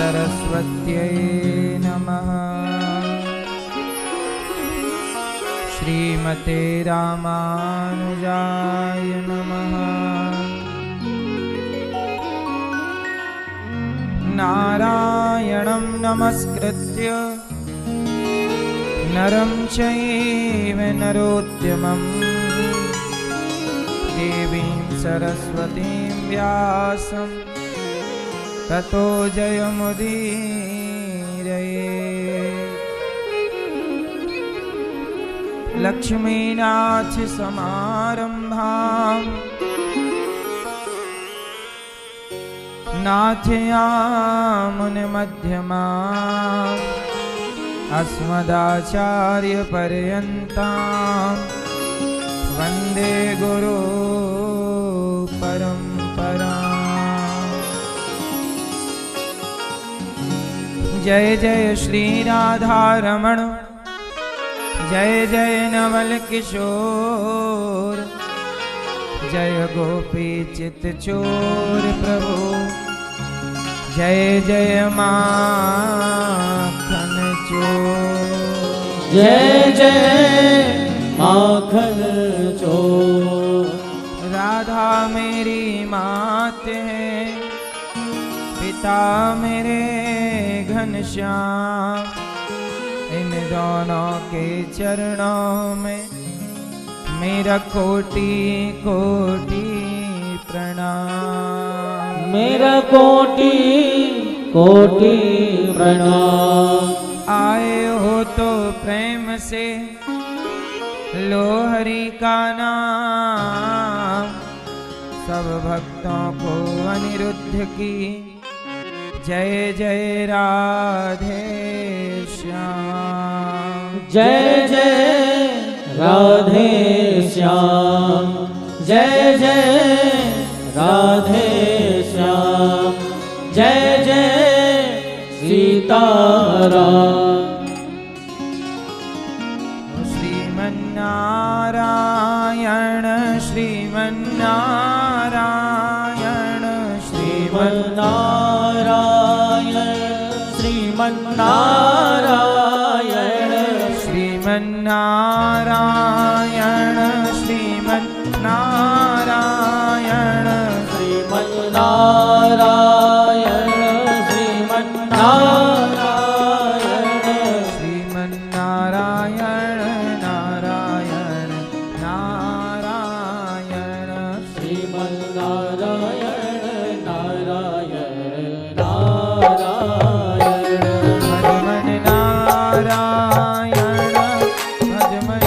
सरस्वत्यै नमः। श्रीमते रामानुजाय नमः। नारायणं नमस्कृत्य नरं चैव नरोत्तमं देवीं सरस्वतीं व्यासं ततो जयमुदीरये। लक्ष्मीनाथ समारंभां नाथयामुनमध्यमाम् अस्मदाचार्यपर्यन्तां वन्दे गुरु परम्पराम्। जय जय श्री राधारमण, जय जय नवल किशोर, जय गोपी चित चोर प्रभु, जय जय माखन चोर। जय जय माखन चोर। राधा मेरी मात है, पिता मेरे घनश्याम, इन दोनों के चरणों में मेरा कोटि कोटि प्रणाम। मेरा कोटि कोटि प्रणाम। आए हो तो प्रेम से लो हरि का नाम, सब भक्तों को अनिरुद्ध की जय जय राधे श्याम। जय जय राधे श्याम, जय जय राधे श्याम, जय जय सीताराम। श्रीमन्नारायण श्रीमन्नारायण श्रीमन्नारायण श्रीमन्नारायण श्रीमन्नारायण श्रीमन्नारायण श्रीमन्नारायण श्रीमन्नारायण श्रीमन्नारायण नारायण नारायण श्रीमन्नारायण नारायण नारायण। भजमन नारायण भजमन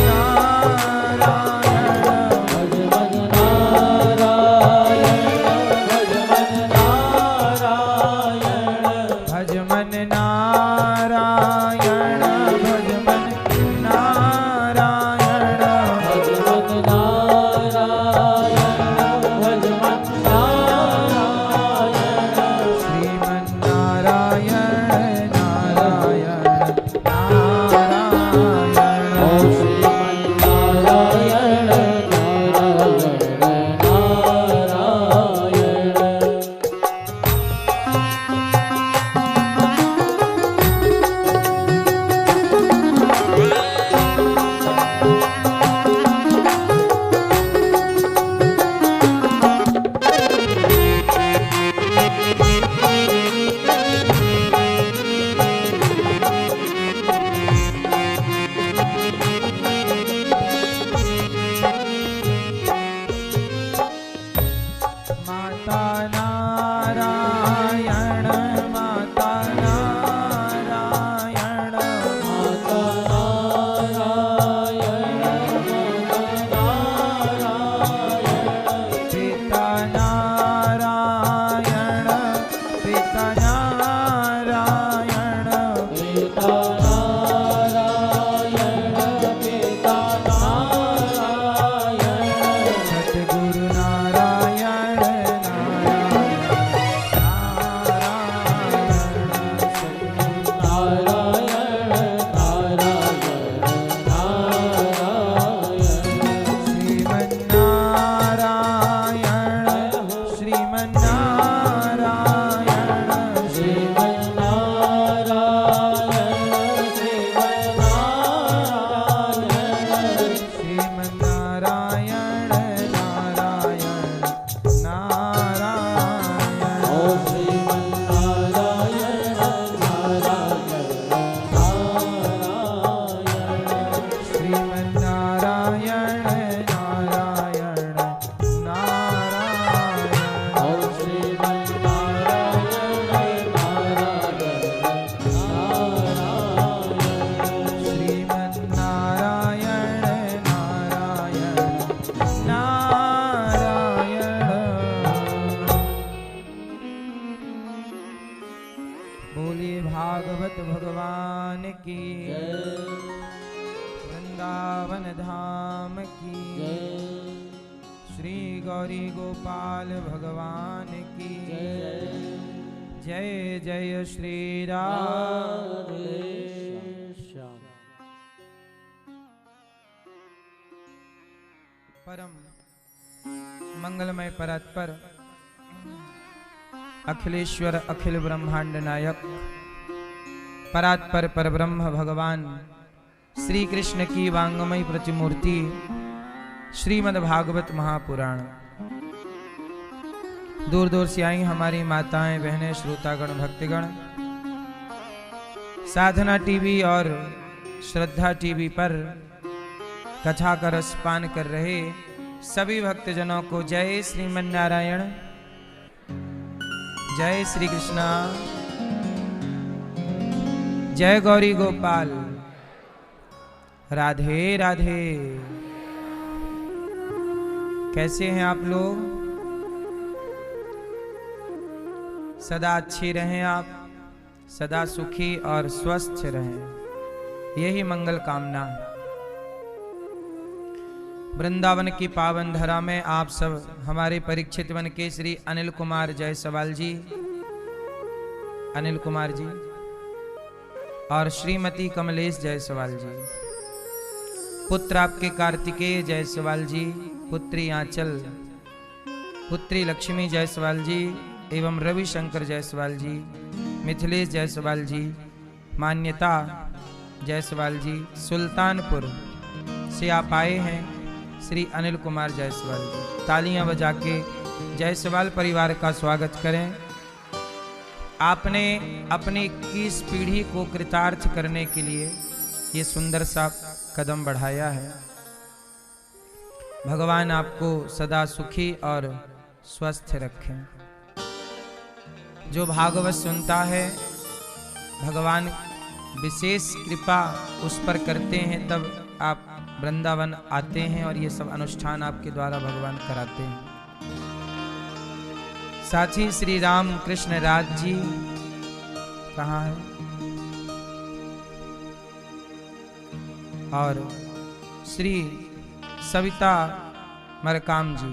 बोलिए भागवत भगवान की जय वृंदावन धाम की जय श्री गौरी गोपाल भगवान की जय जय श्री राम। श्याम। परम मंगलमय परात्पर अखिलेश्वर अखिल ब्रह्मांड नायक परात्पर परब्रह्म भगवान श्री कृष्ण की वांगमय प्रतिमूर्ति श्रीमद् भागवत महापुराण। दूर दूर से आई हमारी माताएं बहनें श्रोतागण भक्तगण साधना टीवी और श्रद्धा टीवी पर कथा का रसपान कर रहे सभी भक्तजनों को जय श्रीमन नारायण, जय श्री कृष्णा, जय गौरी गोपाल, राधे राधे। कैसे हैं आप लोग? सदा अच्छे रहें आप, सदा सुखी और स्वस्थ रहें, यही मंगल कामना। वृंदावन की पावन धरा में आप सब हमारे परीक्षित वन के श्री अनिल कुमार जायसवाल जी, अनिल कुमार जी और श्रीमती कमलेश जायसवाल जी, पुत्र आपके कार्तिकेय जायसवाल जी, पुत्री आंचल, पुत्री लक्ष्मी जायसवाल जी एवं रविशंकर जायसवाल जी, मिथिलेश जायसवाल जी, मान्यता जायसवाल जी, सुल्तानपुर से आप आए हैं श्री अनिल कुमार जायसवाल जी। तालियां बजा के जायसवाल परिवार का स्वागत करें। आपने अपनी 21 पीढ़ी को कृतार्थ करने के लिए ये सुंदर सा कदम बढ़ाया है। भगवान आपको सदा सुखी और स्वस्थ रखें। जो भागवत सुनता है भगवान विशेष कृपा उस पर करते हैं, तब आप वृंदावन आते हैं और ये सब अनुष्ठान आपके द्वारा भगवान कराते हैं। साथ ही श्री राम कृष्ण राज जी कहाँ है? और श्री सविता मरकाम जी,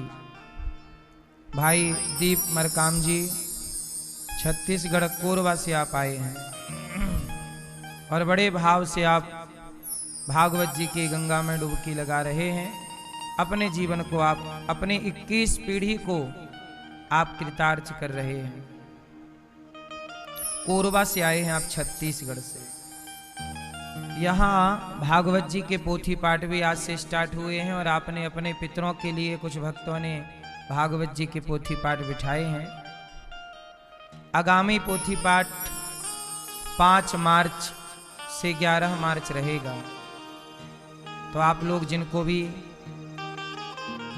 भाई दीप मरकाम जी छत्तीसगढ़ कोरबा से आप आए हैं और बड़े भाव से आप भागवत जी की गंगा में डुबकी लगा रहे हैं। अपने जीवन को आप अपने 21 पीढ़ी को आप कृतार्थ कर रहे हैं। कोरबा से आए हैं आप, छत्तीसगढ़ से। यहाँ भागवत जी के पोथी पाठ भी आज से स्टार्ट हुए हैं और आपने अपने पितरों के लिए कुछ भक्तों ने भागवत जी के पोथी पाठ बिठाए हैं। आगामी पोथी पाठ 5 मार्च से 11 मार्च रहेगा। तो आप लोग जिनको भी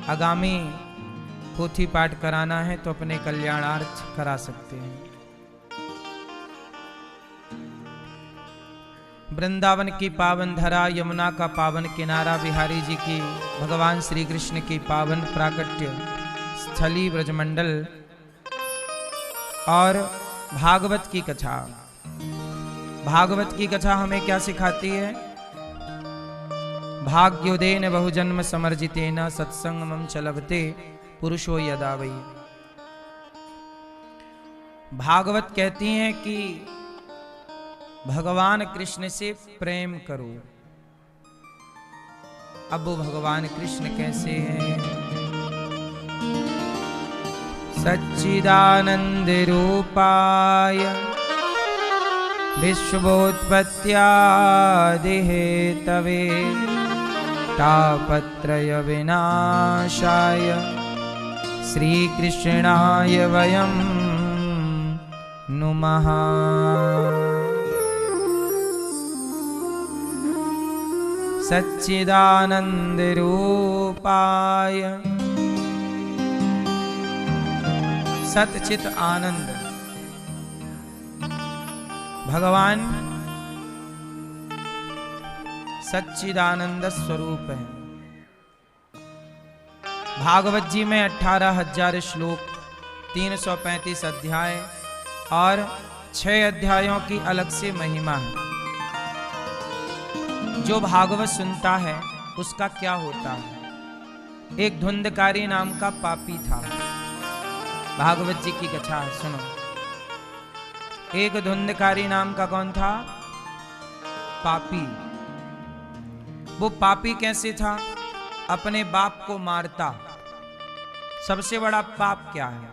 आगामी पोथी पाठ कराना है तो अपने कल्याणार्थ करा सकते हैं। वृंदावन की पावन धरा, यमुना का पावन किनारा, बिहारी जी की भगवान श्री कृष्ण की पावन प्राकट्य स्थली ब्रजमंडल और भागवत की कथा। भागवत की कथा हमें क्या सिखाती है? भाग्योदेन बहुजन्म समर्जितेन सत्संगमं च लभते पुरुषो यदा वै। भागवत कहती हैं कि भगवान कृष्ण से प्रेम करो। अब वो भगवान कृष्ण कैसे हैं? सच्चिदानंद रूपाय विश्वोत्पत्त्यादि हेतवे तापत्रय विनाशाय श्रीकृष्णाय वयं नुमः। सच्चिदानंद रूपाय, सतचित आनंद भगवान सच्चिदानंद स्वरूप है। भागवत जी में 18,000 श्लोक, 335 अध्याय और 6 अध्यायों की अलग से महिमा है। जो भागवत सुनता है उसका क्या होता है। एक धुंधकारी नाम का पापी था। भागवत जी की कथा सुनो। एक धुंधकारी नाम का कौन था? पापी। वो पापी कैसे था? अपने बाप को मारता। सबसे बड़ा पाप क्या है?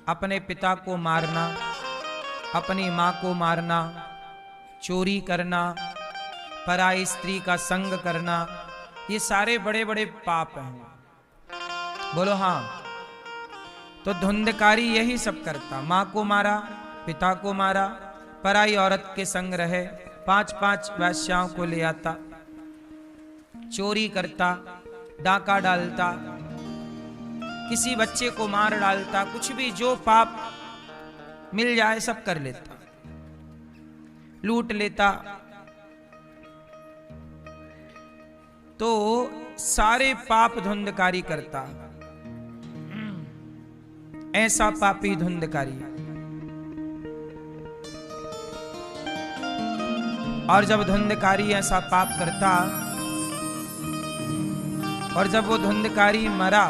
अपने पिता को मारना, अपनी माँ को मारना, चोरी करना, पराई स्त्री का संग करना, ये सारे बड़े बड़े पाप हैं। बोलो हाँ। तो धुंधकारी यही सब करता। माँ को मारा, पिता को मारा, पराई औरत के संग रहे, 5-5 वेश्याओं को ले आता, चोरी करता, डाका डालता, किसी बच्चे को मार डालता, कुछ भी जो पाप मिल जाए सब कर लेता, लूट लेता। तो सारे पाप धुंधकारी करता। ऐसा पापी धुंधकारी। और जब धुंधकारी ऐसा पाप करता और जब वो धुंधकारी मरा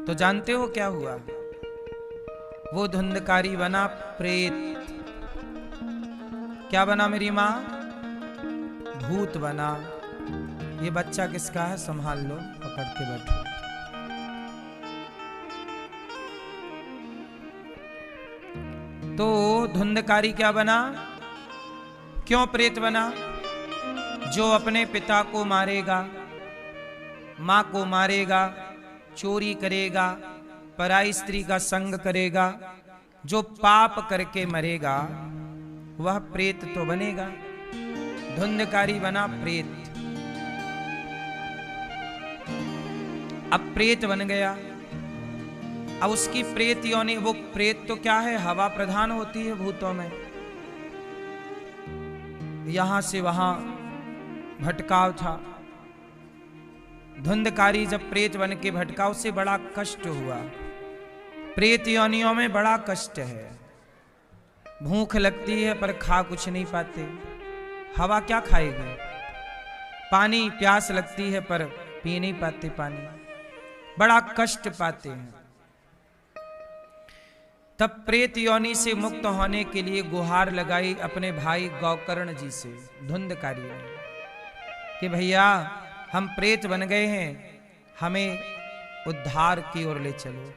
तो जानते हो क्या हुआ? वो धुंधकारी बना प्रेत। क्या बना मेरी माँ? भूत बना। ये बच्चा किसका है? संभाल लो, पकड़ के बैठो। तो धुंधकारी क्या बना? क्यों प्रेत बना? जो अपने पिता को मारेगा, माँ को मारेगा, चोरी करेगा, पराई स्त्री का संग करेगा, जो पाप करके मरेगा वह प्रेत तो बनेगा। धुंधकारी बना प्रेत। अब प्रेत बन गया। अब उसकी प्रेत योनि, वो प्रेत तो क्या है? हवा प्रधान होती है भूतों में। यहां से वहां भटकाव था। धुंधकारी जब प्रेत बन के भटका, उसे बड़ा कष्ट हुआ। प्रेत योनियों में बड़ा कष्ट है। भूख लगती है पर खा कुछ नहीं पाते। हवा क्या खाएगी? पानी, प्यास लगती है पर पी नहीं पाते पानी। बड़ा कष्ट पाते हैं। तब प्रेत योनि से मुक्त होने के लिए गुहार लगाई अपने भाई गौकर्ण जी से धुंधकारी ने कि भैया हम प्रेत बन गए हैं, हमें उद्धार की ओर ले चलो।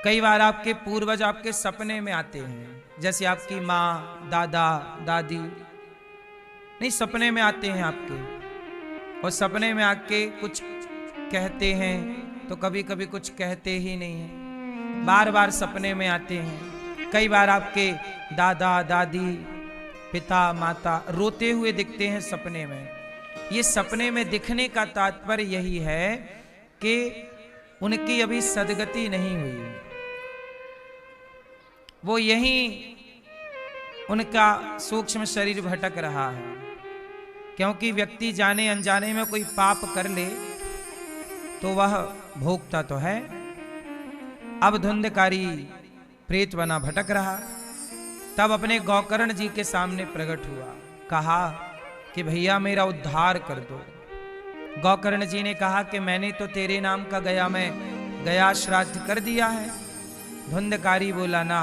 कई बार आपके पूर्वज आपके सपने में आते हैं, जैसे आपकी माँ, दादा, दादी नहीं सपने में आते हैं आपके, और सपने में आके कुछ कहते हैं तो कभी कभी कुछ कहते ही नहीं हैं। बार बार सपने में आते हैं। कई बार आपके दादा, दादी, पिता, माता रोते हुए दिखते हैं सपने में। ये सपने में दिखने का तात्पर्य यही है कि उनकी अभी सदगति नहीं हुई। वो यही उनका सूक्ष्म शरीर भटक रहा है। क्योंकि व्यक्ति जाने अनजाने में कोई पाप कर ले तो वह भोगता तो है। अब धुंधकारी प्रेत बना भटक रहा। तब अपने गौकर्ण जी के सामने प्रकट हुआ, कहा कि भैया मेरा उद्धार कर दो। गौकर्ण जी ने कहा कि मैंने तो तेरे नाम का गया में गया श्राद्ध कर दिया है। धुंधकारी बोला, ना,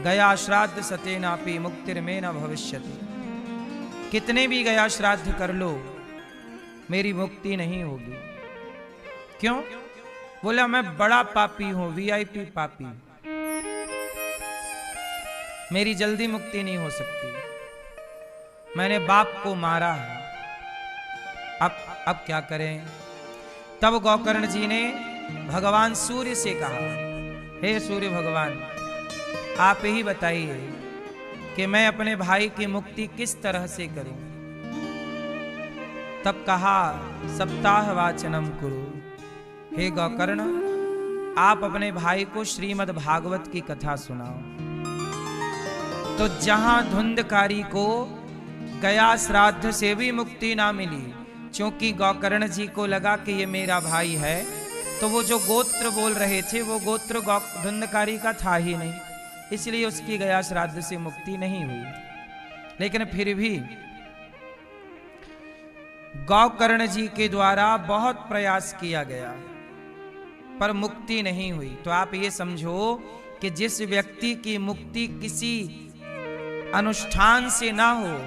गया श्राद्ध सतेनापि मुक्तिर्मे न भविष्यति। कितने भी गया श्राद्ध कर लो मेरी मुक्ति नहीं होगी। क्यों? बोला मैं बड़ा पापी हूं, वीआईपी पापी, मेरी जल्दी मुक्ति नहीं हो सकती। मैंने बाप को मारा है। अब क्या करें? तब गौकर्ण जी ने भगवान सूर्य से कहा, हे सूर्य भगवान, आप ही बताइए कि मैं अपने भाई की मुक्ति किस तरह से करूं। तब कहा, सप्ताह वाचनम कुरु। हे गौकर्ण, आप अपने भाई को श्रीमद् भागवत की कथा सुनाओ। तो जहां धुंधकारी को गया श्राद्ध से भी मुक्ति ना मिली, क्योंकि गौकर्ण जी को लगा कि ये मेरा भाई है, तो वो जो गोत्र बोल रहे थे वो गोत्र धुंधकारी का था ही नहीं। इसलिए उसकी गया श्राद्ध से मुक्ति नहीं हुई। लेकिन फिर भी गौकर्ण जी के द्वारा बहुत प्रयास किया गया पर मुक्ति नहीं हुई। तो आप ये समझो कि जिस व्यक्ति की मुक्ति किसी अनुष्ठान से ना हो,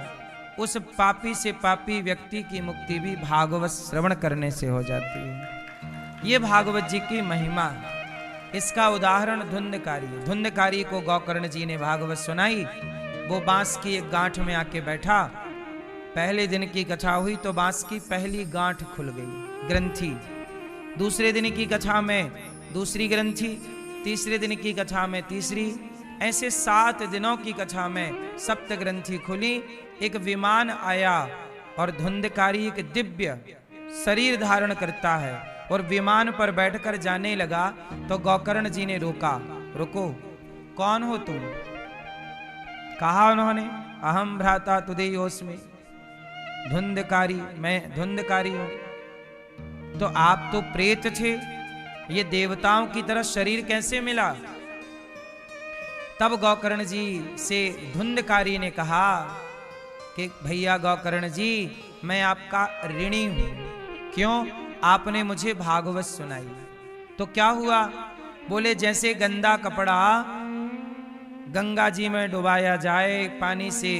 उस पापी से पापी व्यक्ति की मुक्ति भी भागवत श्रवण करने से हो जाती है। ये भागवत जी की महिमा है। इसका उदाहरण धुंधकारी। धुंधकारी को गौकर्ण जी ने भागवत सुनाई। वो बांस की एक गांठ में आके बैठा। पहले दिन की कथा हुई तो बांस की पहली गांठ खुल गई, ग्रंथि। दूसरे दिन की कथा में दूसरी ग्रंथि, तीसरे दिन की कथा में तीसरी, ऐसे 7 दिनों की कथा में सप्त ग्रंथि खुली। एक विमान आया और धुंधकारी एक दिव्य शरीर धारण करता है और विमान पर बैठकर जाने लगा। तो गौकर्ण जी ने रोका, रुको, कौन हो तुम? कहा उन्होंने, अहम भ्राता तुदेयोस्मि, धुंधकारी, मैं धुंधकारी हूं। तो आप तो प्रेत थे, ये देवताओं की तरह शरीर कैसे मिला? तब गौकर्ण जी से धुंधकारी ने कहा कि भैया गौकर्ण जी, मैं आपका ऋणी हूं। क्यों? आपने मुझे भागवत सुनाई। तो क्या हुआ? बोले जैसे गंदा कपड़ा गंगा जी में डुबाया जाए, पानी से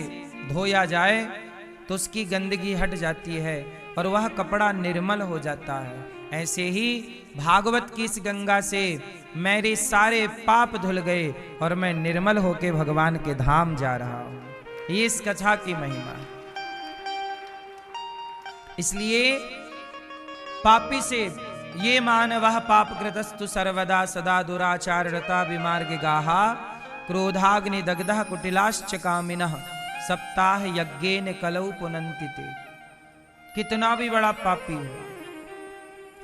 धोया जाए तो उसकी गंदगी हट जाती है और वह कपड़ा निर्मल हो जाता है, ऐसे ही भागवत की इस गंगा से मेरे सारे पाप धुल गए और मैं निर्मल होके भगवान के धाम जा रहा हूं। ये इस कथा की महिमा है। इसलिए पापी से ये मानवः पापकृतस्तु सर्वदा सदा दुराचाररता विमार्ग गाहा क्रोधाग्नि दग्धः कुटिलाश्च कामिनः सप्ताह यज्ञेन कलौ पुनन्ति ते। कितना भी बड़ा पापी हो,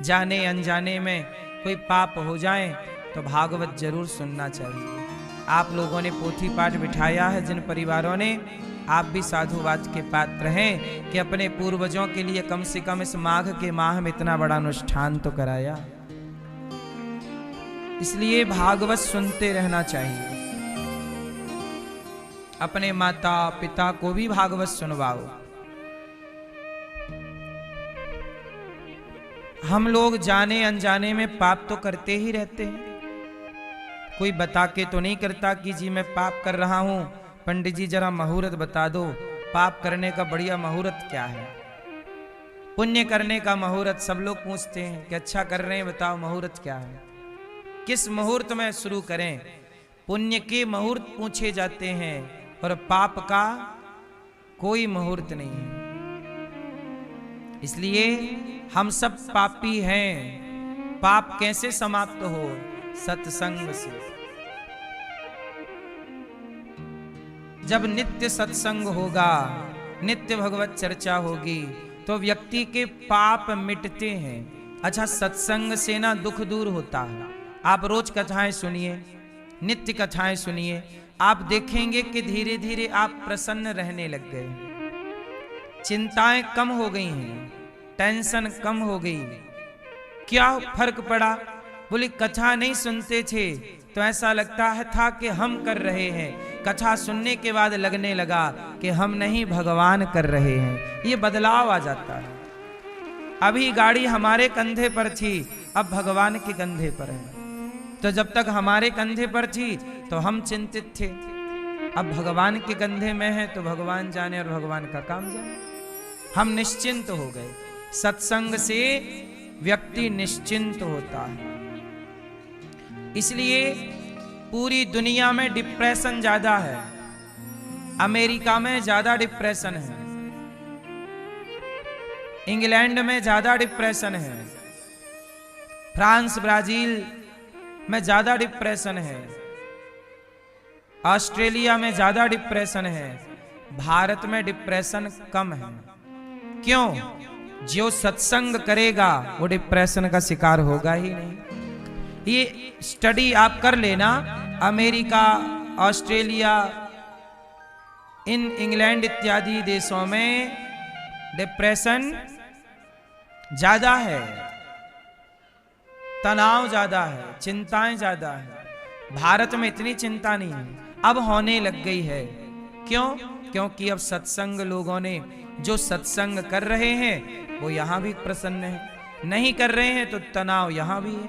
जाने अनजाने में कोई पाप हो जाए तो भागवत जरूर सुनना चाहिए। आप लोगों ने पोथी पाठ बिठाया है, जिन परिवारों ने, आप भी साधुवाद के पात्र हैं कि अपने पूर्वजों के लिए कम से कम इस माघ के माह में इतना बड़ा अनुष्ठान तो कराया। इसलिए भागवत सुनते रहना चाहिए। अपने माता पिता को भी भागवत सुनवाओ। हम लोग जाने अनजाने में पाप तो करते ही रहते हैं। कोई बता के तो नहीं करता कि जी मैं पाप कर रहा हूं, पंडित जी जरा मुहूर्त बता दो, पाप करने का बढ़िया मुहूर्त क्या है? पुण्य करने का मुहूर्त सब लोग पूछते हैं कि अच्छा कर रहे हैं, बताओ मुहूर्त क्या है, किस मुहूर्त में शुरू करें? पुण्य के मुहूर्त पूछे जाते हैं और पाप का कोई मुहूर्त नहीं है। इसलिए हम सब पापी हैं। पाप कैसे समाप्त हो? सत्संग से। जब नित्य सत्संग होगा, नित्य भगवत चर्चा होगी तो व्यक्ति के पाप मिटते हैं। अच्छा, सत्संग से ना दुख दूर होता है। आप रोज कथाएं सुनिए, नित्य कथाएं सुनिए, आप देखेंगे कि धीरे धीरे आप प्रसन्न रहने लग गए, चिंताएं कम हो गई हैं, टेंशन कम हो गई। क्या फर्क पड़ा? बोले कथा नहीं सुनते थे तो ऐसा लगता है था कि हम कर रहे हैं, कथा सुनने के बाद लगने लगा कि हम नहीं भगवान कर रहे हैं। ये बदलाव आ जाता है। अभी गाड़ी हमारे कंधे पर थी, अब भगवान के कंधे पर है। तो जब तक हमारे कंधे पर थी तो हम चिंतित थे, अब भगवान के कंधे में है तो भगवान जाने और भगवान का काम जाने। हम निश्चिंत हो गए। सत्संग से व्यक्ति निश्चिंत होता है। इसलिए पूरी दुनिया में डिप्रेशन ज्यादा है। अमेरिका में ज्यादा डिप्रेशन है, इंग्लैंड में ज्यादा डिप्रेशन है, फ्रांस ब्राजील में ज्यादा डिप्रेशन है, ऑस्ट्रेलिया में ज्यादा डिप्रेशन है, भारत में डिप्रेशन कम है। क्यों? जो सत्संग करेगा वो डिप्रेशन का शिकार होगा ही नहीं। ये स्टडी आप कर लेना, अमेरिका, ऑस्ट्रेलिया, इन इंग्लैंड इत्यादि देशों में डिप्रेशन ज्यादा है, तनाव ज्यादा है, चिंताएं ज्यादा है। भारत में इतनी चिंता नहीं है, अब होने लग गई है। क्यों? क्योंकि अब सत्संग लोगों ने जो सत्संग कर रहे हैं वो यहां भी प्रसन्न है, नहीं कर रहे हैं तो तनाव यहां भी है।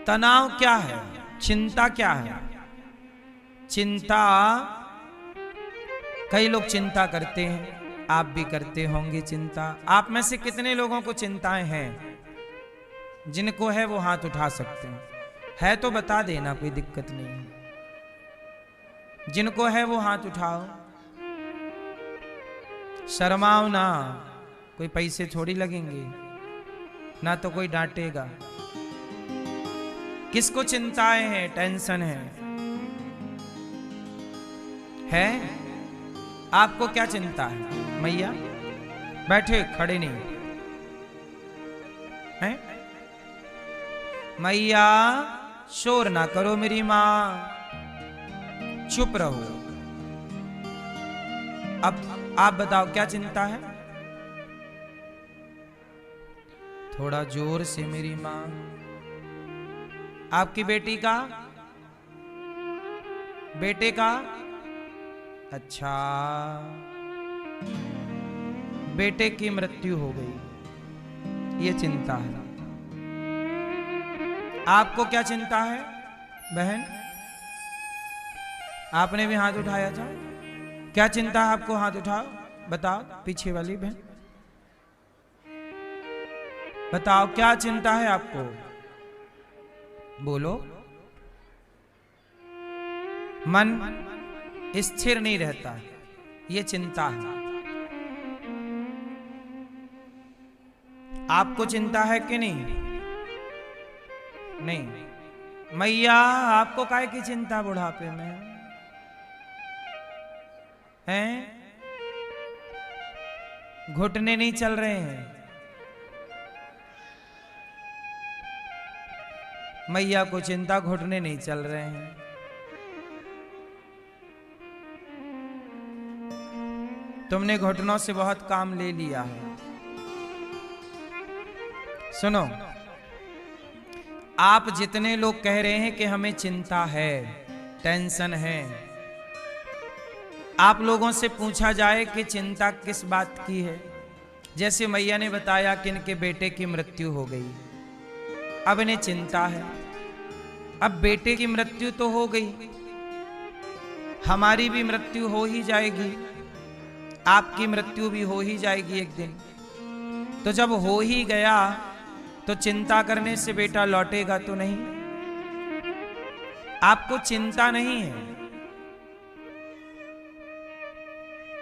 तनाव क्या है? चिंता क्या है? चिंता, कई लोग चिंता करते हैं, आप भी करते होंगे चिंता। आप में से कितने लोगों को चिंताएं हैं? जिनको है वो हाथ उठा सकते हैं, है तो बता देना, कोई दिक्कत नहीं है। जिनको है वो हाथ उठाओ, शर्माओ ना, कोई पैसे थोड़ी लगेंगे, ना तो कोई डांटेगा। किसको चिंताएं हैं, टेंशन है? आपको क्या चिंता है? मैया बैठे, खड़े नहीं हैं? मैया शोर ना करो मेरी मां, चुप रहो। अब आप बताओ क्या चिंता है? थोड़ा जोर से मेरी मां। आपकी बेटी का, बेटे का? अच्छा, बेटे की मृत्यु हो गई, ये चिंता है। आपको क्या चिंता है बहन? आपने भी हाथ उठाया था, क्या चिंता है आपको? हाथ उठाओ, बताओ। पीछे वाली बहन बताओ, क्या चिंता है आपको? बोलो। मन स्थिर नहीं रहता, ये चिंता है। आपको चिंता है कि नहीं? नहीं। मैया आपको काहे की चिंता बुढ़ापे में हैं? घुटने नहीं चल रहे हैं? मैया को चिंता, घुटने नहीं चल रहे हैं। तुमने घुटनों से बहुत काम ले लिया है। सुनो, आप जितने लोग कह रहे हैं कि हमें चिंता है, टेंशन है, आप लोगों से पूछा जाए कि चिंता किस बात की है। जैसे मैया ने बताया कि इनके बेटे की मृत्यु हो गई, अब इन्हें चिंता है। अब बेटे की मृत्यु तो हो गई, हमारी भी मृत्यु हो ही जाएगी, आपकी मृत्यु भी हो ही जाएगी एक दिन। तो जब हो ही गया तो चिंता करने से बेटा लौटेगा तो नहीं। आपको चिंता नहीं है,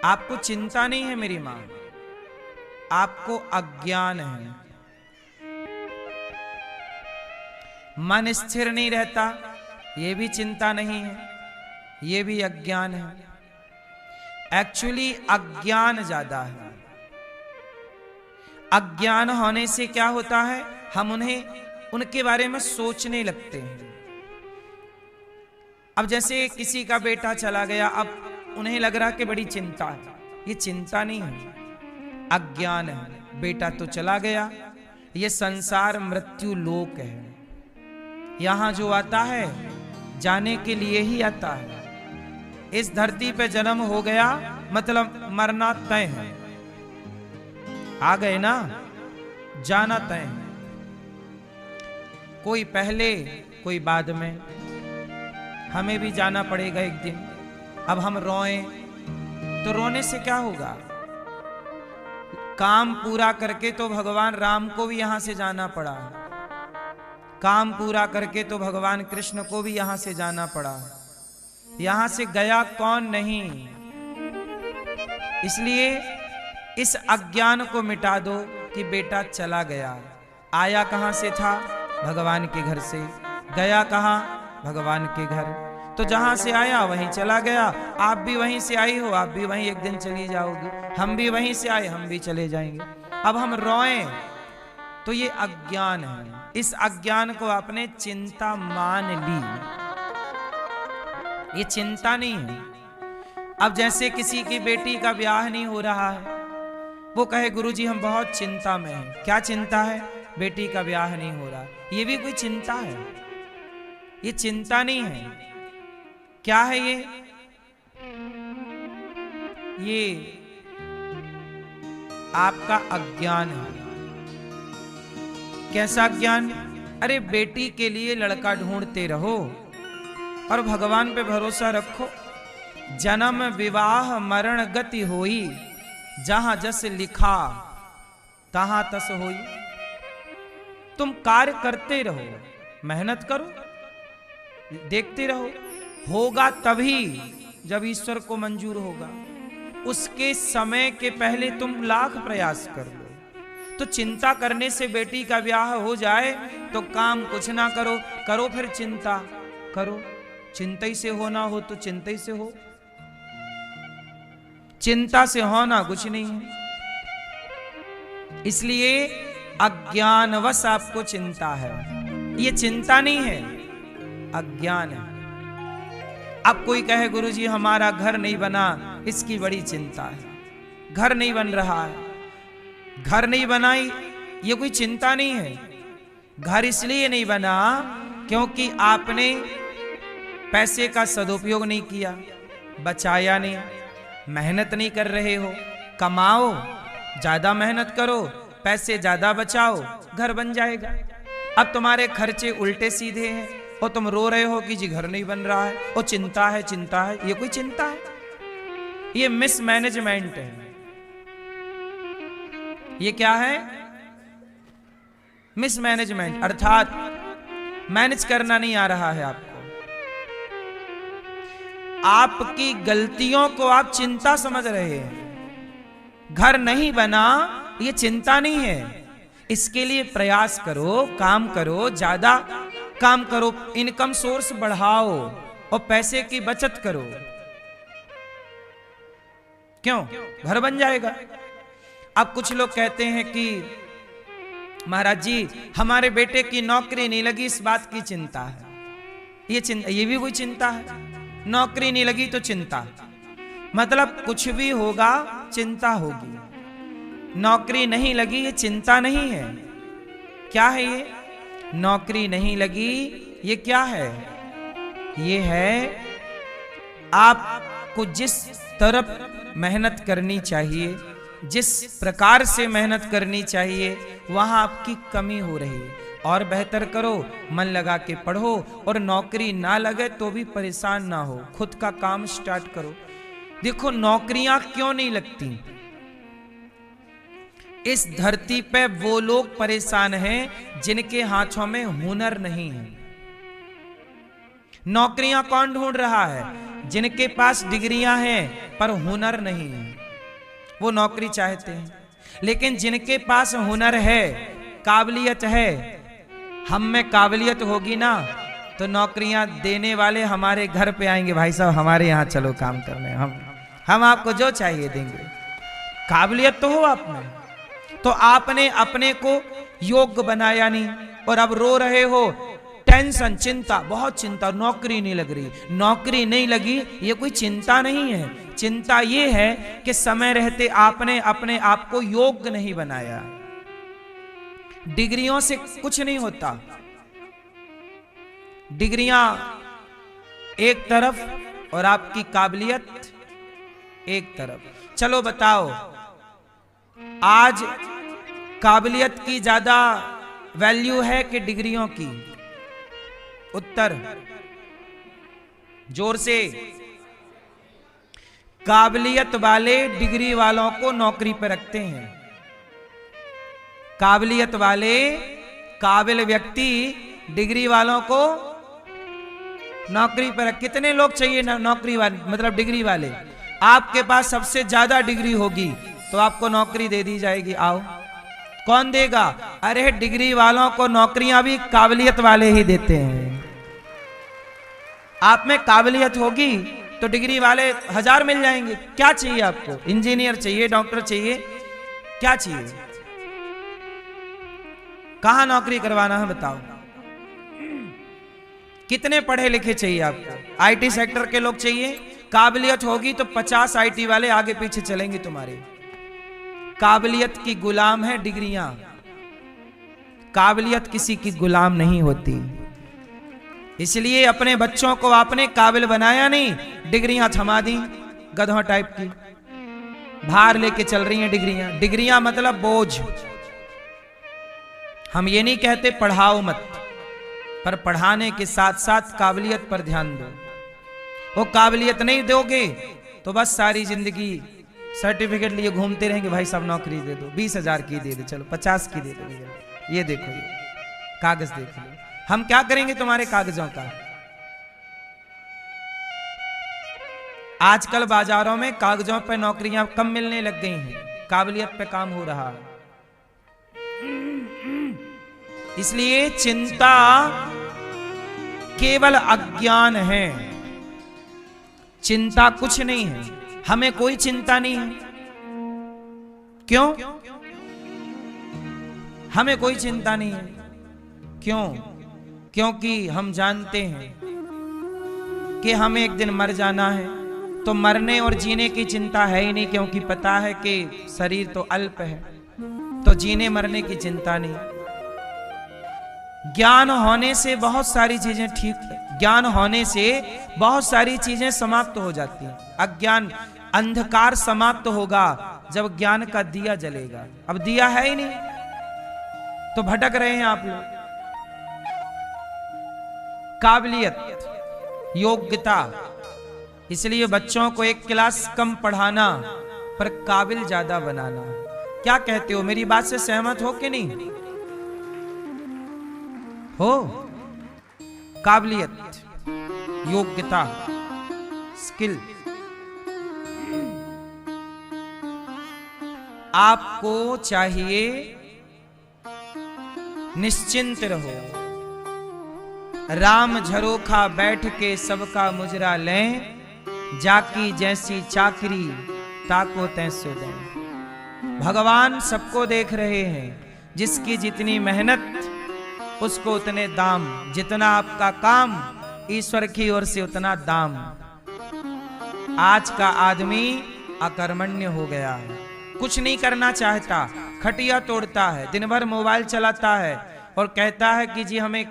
आपको चिंता नहीं है मेरी मां, आपको अज्ञान है। मन स्थिर नहीं रहता, ये भी चिंता नहीं है, ये भी अज्ञान है। एक्चुअली अज्ञान ज्यादा है। अज्ञान होने से क्या होता है, हम उनके बारे में सोचने लगते हैं। अब जैसे किसी का बेटा चला गया, अब उन्हें लग रहा कि बड़ी चिंता है। ये चिंता नहीं है, अज्ञान है। बेटा तो चला गया, ये संसार मृत्यु लोक है। यहां जो आता है जाने के लिए ही आता है। इस धरती पे जन्म हो गया मतलब मरना तय है। आ गए ना, जाना तय है। कोई पहले कोई बाद में, हमें भी जाना पड़ेगा एक दिन। अब हम रोएं तो रोने से क्या होगा? काम पूरा करके तो भगवान राम को भी यहां से जाना पड़ा, काम पूरा करके तो भगवान कृष्ण को भी यहां से जाना पड़ा। यहां से गया कौन नहीं। इसलिए इस अज्ञान को मिटा दो कि बेटा चला गया। आया कहां से था? भगवान के घर से। गया कहां? भगवान के घर। तो जहां से आया वहीं चला गया। आप भी वहीं से आई हो, आप भी वहीं एक दिन चली जाओगी। हम भी वहीं से आए, हम भी चले जाएंगे। अब हम रोएं तो ये अज्ञान है। इस अज्ञान को आपने चिंता मान ली, ये चिंता नहीं है। अब जैसे किसी की बेटी का ब्याह नहीं हो रहा है, वो कहे गुरुजी हम बहुत चिंता में हैं। क्या चिंता है? बेटी का ब्याह नहीं हो रहा, ये भी कोई चिंता है? ये चिंता नहीं है। क्या है ये आपका अज्ञान है। कैसा अज्ञान? अरे बेटी के लिए लड़का ढूंढते रहो और भगवान पे भरोसा रखो। जन्म विवाह मरण गति होई, जहां जस लिखा तहां तस होई। तुम कार्य करते रहो, मेहनत करो, देखते रहो, होगा तभी जब ईश्वर को मंजूर होगा। उसके समय के पहले तुम लाख प्रयास कर लो। तो चिंता करने से बेटी का ब्याह हो जाए तो काम कुछ ना करो, करो फिर चिंता करो। चिंता ही से होना हो तो चिंता ही से हो, चिंता से होना कुछ नहीं है। इसलिए अज्ञानवश आपको चिंता है, ये चिंता नहीं है, अज्ञान है। अब कोई कहे गुरुजी हमारा घर नहीं बना, इसकी बड़ी चिंता है। घर नहीं बन रहा है, घर नहीं बनाई, ये कोई चिंता नहीं है। घर इसलिए नहीं बना क्योंकि आपने पैसे का सदुपयोग नहीं किया, बचाया नहीं, मेहनत नहीं कर रहे हो। कमाओ, ज्यादा मेहनत करो, पैसे ज्यादा बचाओ, घर बन जाएगा। अब तुम्हारे खर्चे उल्टे सीधे हैं और तुम रो रहे हो कि जी घर नहीं बन रहा है, और चिंता है, चिंता है। ये कोई चिंता है? ये मिसमैनेजमेंट है। ये क्या है? मिसमैनेजमेंट, अर्थात मैनेज करना नहीं आ रहा है आपको। आपकी गलतियों को आप चिंता समझ रहे हैं। घर नहीं बना, ये चिंता नहीं है। इसके लिए प्रयास करो, काम करो, ज्यादा काम करो, इनकम सोर्स बढ़ाओ और पैसे की बचत करो। क्यों? घर बन जाएगा। अब कुछ लोग कहते हैं कि महाराज जी हमारे बेटे की नौकरी नहीं लगी, इस बात की चिंता है। ये भी कोई चिंता है? नौकरी नहीं लगी तो चिंता, मतलब कुछ भी होगा चिंता होगी। नौकरी नहीं लगी ये चिंता नहीं है। क्या है ये? नौकरी नहीं लगी ये क्या है? ये है आपको जिस तरफ मेहनत करनी चाहिए, जिस प्रकार से मेहनत करनी चाहिए, वहां आपकी कमी हो रही है। और बेहतर करो, मन लगा के पढ़ो, और नौकरी ना लगे तो भी परेशान ना हो, खुद का काम स्टार्ट करो। देखो नौकरियां क्यों नहीं लगती? इस धरती पे वो लोग परेशान हैं जिनके हाथों में हुनर नहीं है। नौकरियां कौन ढूंढ रहा है? जिनके पास डिग्रियां हैं पर हुनर नहीं है, वो नौकरी चाहते हैं। लेकिन जिनके पास हुनर है, काबिलियत है, हम में काबिलियत होगी ना तो नौकरियां देने वाले हमारे घर पे आएंगे, भाई साहब हमारे यहाँ चलो काम करने, हम आपको जो चाहिए देंगे। काबिलियत तो हो आप में, तो आपने अपने को योग्य बनाया नहीं और अब रो रहे हो। टेंशन, चिंता, बहुत चिंता, नौकरी नहीं लग रही, नौकरी नहीं लगी, ये कोई चिंता नहीं है। चिंता ये है कि समय रहते आपने अपने आप को योग्य नहीं बनाया। डिग्रियों से कुछ नहीं होता। डिग्रियां एक तरफ और आपकी काबिलियत एक तरफ। चलो बताओ, आज काबिलियत की ज्यादा वैल्यू है कि डिग्रियों की? उत्तर जोर से। काबिलियत वाले डिग्री वालों को नौकरी पर रखते हैं। काबिलियत वाले, काबिल व्यक्ति डिग्री वालों को नौकरी पर। कितने लोग चाहिए नौकरी वाले, मतलब डिग्री वाले? आपके पास सबसे ज्यादा डिग्री होगी तो आपको नौकरी दे दी जाएगी। आओ, कौन देगा? अरे डिग्री वालों को नौकरियां भी काबिलियत वाले ही देते हैं। आप में काबिलियत होगी तो डिग्री वाले 1000 मिल जाएंगे। क्या चाहिए आपको? इंजीनियर चाहिए, डॉक्टर चाहिए, क्या चाहिए? कहां नौकरी करवाना है बताओ? कितने पढ़े लिखे चाहिए आपको? आईटी सेक्टर के लोग चाहिए। काबिलियत होगी तो 50 आईटी वाले आगे पीछे चलेंगे तुम्हारे। काबिलियत की गुलाम है डिग्रियां। काबिलियत किसी की गुलाम नहीं होती। इसलिए अपने बच्चों को आपने काबिल बनाया नहीं, डिग्रियां थमा दी गधों टाइप की, भार लेके चल रही हैं डिग्रियां। डिग्रियां मतलब बोझ। हम ये नहीं कहते पढ़ाओ मत, पर पढ़ाने के साथ साथ काबिलियत पर ध्यान दो। वो काबिलियत नहीं दोगे तो बस सारी जिंदगी सर्टिफिकेट लिए घूमते रहेंगे, भाई सब नौकरी दे दो, 20,000 की दे दो, चलो 50 की दे दो, ये देखो ये कागज देख लो, हम क्या करेंगे तुम्हारे कागजों का। आजकल बाजारों में कागजों पे नौकरियां कम मिलने लग गई हैं, काबिलियत पे काम हो रहा है। इसलिए चिंता केवल अज्ञान है, चिंता कुछ नहीं है। हमें कोई चिंता नहीं है। क्यों? हमें कोई चिंता नहीं है। क्यों? क्योंकि हम जानते हैं कि हमें एक दिन मर जाना है, तो मरने और जीने की चिंता है ही नहीं, क्योंकि पता है कि शरीर तो अल्प है, तो जीने मरने की चिंता नहीं। ज्ञान होने से बहुत सारी चीजें ठीक है, ज्ञान होने से बहुत सारी चीजें समाप्त हो जाती हैं। अज्ञान अंधकार समाप्त होगा जब ज्ञान का दिया जलेगा। अब दिया है ही नहीं, तो भटक रहे हैं आप लोग। काबिलियत, योग्यता, इसलिए बच्चों को एक क्लास कम पढ़ाना पर काबिल ज्यादा बनाना। क्या कहते हो, मेरी बात से सहमत हो कि नहीं हो? काबिलियत, योग्यता, स्किल, आपको चाहिए निश्चिंत रहो। राम झरोखा बैठ के सबका मुजरा लें, जाकी जैसी चाकरी ताको तैसो दें। भगवान सबको देख रहे हैं, जिसकी जितनी मेहनत उसको उतने दाम, जितना आपका काम ईश्वर की ओर से उतना दाम। आज का आदमी अकर्मण्य हो गया है, कुछ नहीं करना चाहता, खटिया तोड़ता है, दिन भर मोबाइल चलाता है और कहता है कि जी हमें